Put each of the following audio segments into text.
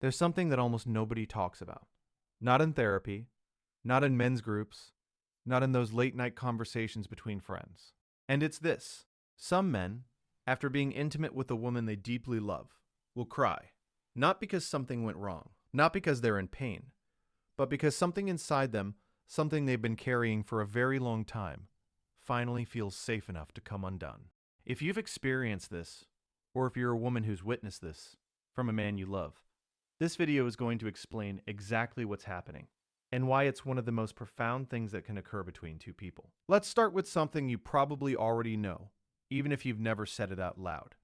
There's something that almost nobody talks about. Not in therapy, not in men's groups, not in those late night conversations between friends. And it's this: some men, after being intimate with a woman they deeply love, will cry. Not because something went wrong, not because they're in pain, but because something inside them, something they've been carrying for a very long time, finally feels safe enough to come undone. If you've experienced this, or if you're a woman who's witnessed this from a man you love, this video is going to explain exactly what's happening and why it's one of the most profound things that can occur between two people. Let's start with something you probably already know, even if you've never said it out loud.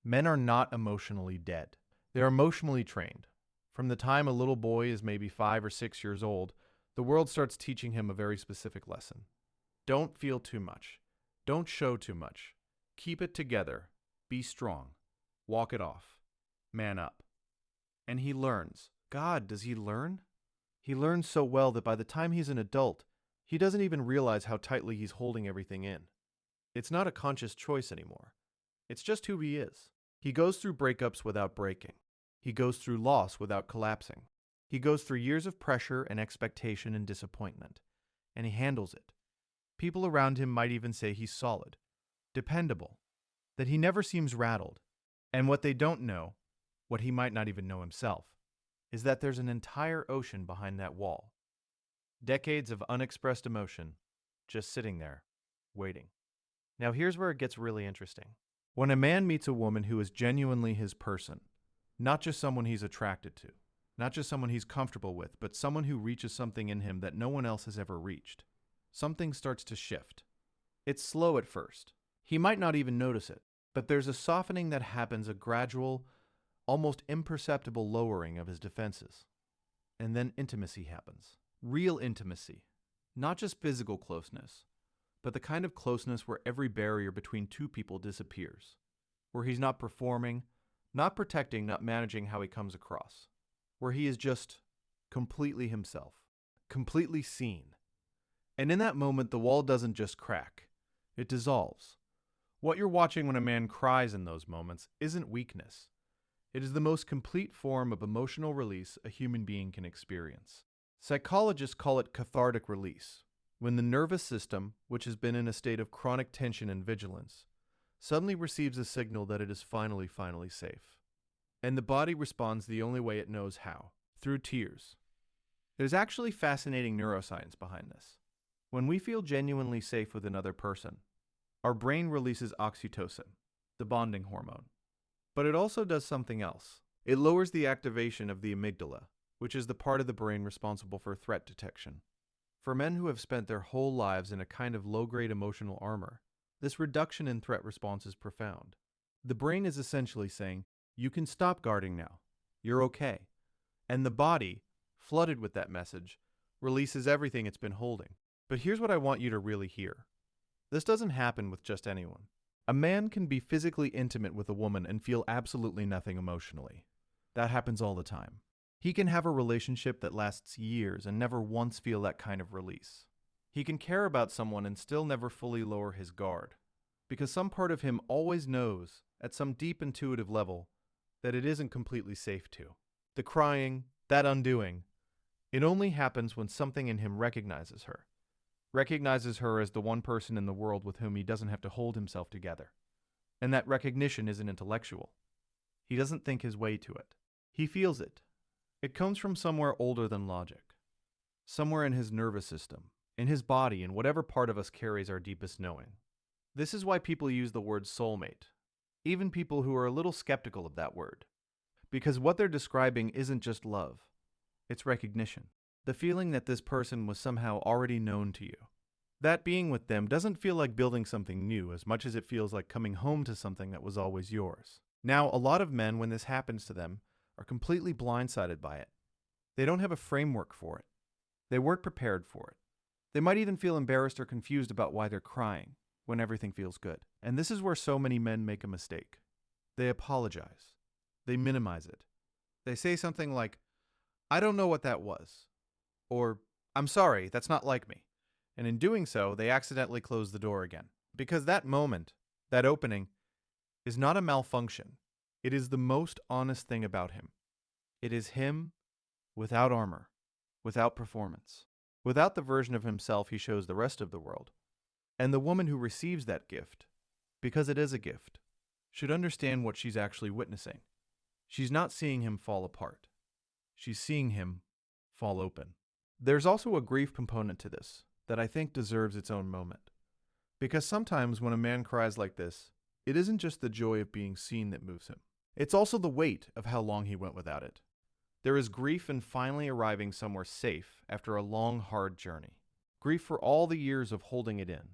Men are not emotionally dead. They're emotionally trained. From the time a little boy is maybe 5 or 6 years old, the world starts teaching him a very specific lesson. Don't feel too much. Don't show too much. Keep it together. Be strong. Walk it off. Man up. And he learns. God, does he learn? He learns so well that by the time he's an adult, he doesn't even realize how tightly he's holding everything in. It's not a conscious choice anymore. It's just who he is. He goes through breakups without breaking. He goes through loss without collapsing. He goes through years of pressure and expectation and disappointment. And he handles it. People around him might even say he's solid, dependable, that he never seems rattled. And what they don't know, what he might not even know himself, is that there's an entire ocean behind that wall. Decades of unexpressed emotion, just sitting there, waiting. Now here's where it gets really interesting. When a man meets a woman who is genuinely his person, not just someone he's attracted to, not just someone he's comfortable with, but someone who reaches something in him that no one else has ever reached, something starts to shift. It's slow at first. He might not even notice it, but there's a softening that happens, a gradual, almost imperceptible lowering of his defenses. And then intimacy happens. Real intimacy. Not just physical closeness, but the kind of closeness where every barrier between two people disappears. Where he's not performing, not protecting, not managing how he comes across. Where he is just completely himself. Completely seen. And in that moment, the wall doesn't just crack. It dissolves. What you're watching when a man cries in those moments isn't weakness. It is the most complete form of emotional release a human being can experience. Psychologists call it cathartic release, when the nervous system, which has been in a state of chronic tension and vigilance, suddenly receives a signal that it is finally safe. And the body responds the only way it knows how, through tears. There's actually fascinating neuroscience behind this. When we feel genuinely safe with another person, our brain releases oxytocin, the bonding hormone. But it also does something else. It lowers the activation of the amygdala, which is the part of the brain responsible for threat detection. For men who have spent their whole lives in a kind of low-grade emotional armor, this reduction in threat response is profound. The brain is essentially saying, you can stop guarding now. You're okay. And the body, flooded with that message, releases everything it's been holding. But here's what I want you to really hear. This doesn't happen with just anyone. A man can be physically intimate with a woman and feel absolutely nothing emotionally. That happens all the time. He can have a relationship that lasts years and never once feel that kind of release. He can care about someone and still never fully lower his guard, because some part of him always knows, at some deep intuitive level, that it isn't completely safe to. The crying, that undoing, it only happens when something in him recognizes her as the one person in the world with whom he doesn't have to hold himself together. And that recognition isn't intellectual. He doesn't think his way to it. He feels it. It comes from somewhere older than logic. Somewhere in his nervous system, in his body, in whatever part of us carries our deepest knowing. This is why people use the word soulmate, even people who are a little skeptical of that word. Because what they're describing isn't just love. It's recognition. The feeling that this person was somehow already known to you. That being with them doesn't feel like building something new as much as it feels like coming home to something that was always yours. Now, a lot of men, when this happens to them, are completely blindsided by it. They don't have a framework for it. They weren't prepared for it. They might even feel embarrassed or confused about why they're crying when everything feels good. And this is where so many men make a mistake. They apologize. They minimize it. They say something like, I don't know what that was. Or, I'm sorry, that's not like me. And in doing so, they accidentally close the door again. Because that moment, that opening, is not a malfunction. It is the most honest thing about him. It is him without armor, without performance, without the version of himself he shows the rest of the world. And the woman who receives that gift, because it is a gift, should understand what she's actually witnessing. She's not seeing him fall apart. She's seeing him fall open. There's also a grief component to this that I think deserves its own moment. Because sometimes when a man cries like this, it isn't just the joy of being seen that moves him. It's also the weight of how long he went without it. There is grief in finally arriving somewhere safe after a long, hard journey. Grief for all the years of holding it in.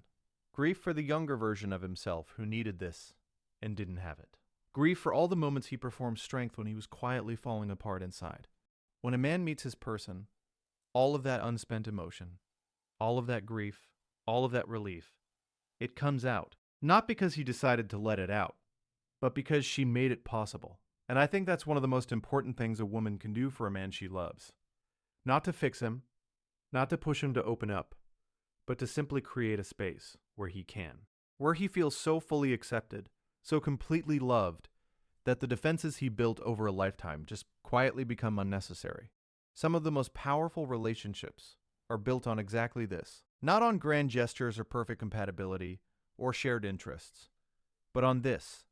Grief for the younger version of himself who needed this and didn't have it. Grief for all the moments he performed strength when he was quietly falling apart inside. When a man meets his person, all of that unspent emotion, all of that grief, all of that relief, it comes out. Not because he decided to let it out, but because she made it possible. And I think that's one of the most important things a woman can do for a man she loves. Not to fix him, not to push him to open up, but to simply create a space where he can. Where he feels so fully accepted, so completely loved, that the defenses he built over a lifetime just quietly become unnecessary. Some of the most powerful relationships are built on exactly this. Not on grand gestures or perfect compatibility or shared interests, but on this.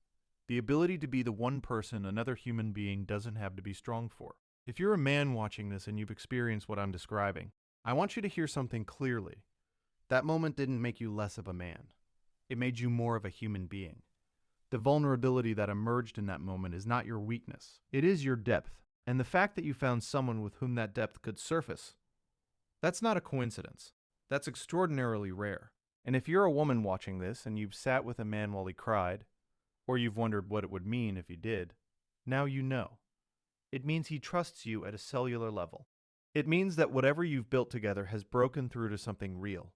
The ability to be the one person another human being doesn't have to be strong for. If you're a man watching this and you've experienced what I'm describing, I want you to hear something clearly. That moment didn't make you less of a man. It made you more of a human being. The vulnerability that emerged in that moment is not your weakness. It is your depth. And the fact that you found someone with whom that depth could surface, that's not a coincidence. That's extraordinarily rare. And if you're a woman watching this and you've sat with a man while he cried, or you've wondered what it would mean if he did, now you know. It means he trusts you at a cellular level. It means that whatever you've built together has broken through to something real.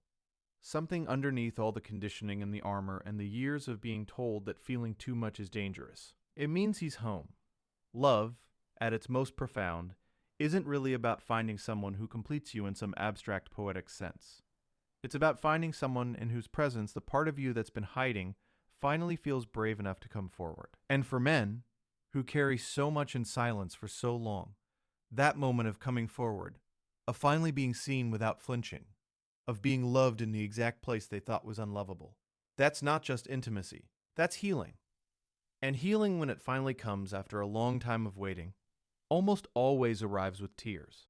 Something underneath all the conditioning and the armor and the years of being told that feeling too much is dangerous. It means he's home. Love, at its most profound, isn't really about finding someone who completes you in some abstract poetic sense. It's about finding someone in whose presence the part of you that's been hiding finally feels brave enough to come forward. And for men, who carry so much in silence for so long, that moment of coming forward, of finally being seen without flinching, of being loved in the exact place they thought was unlovable, that's not just intimacy, that's healing. And healing, when it finally comes after a long time of waiting, almost always arrives with tears.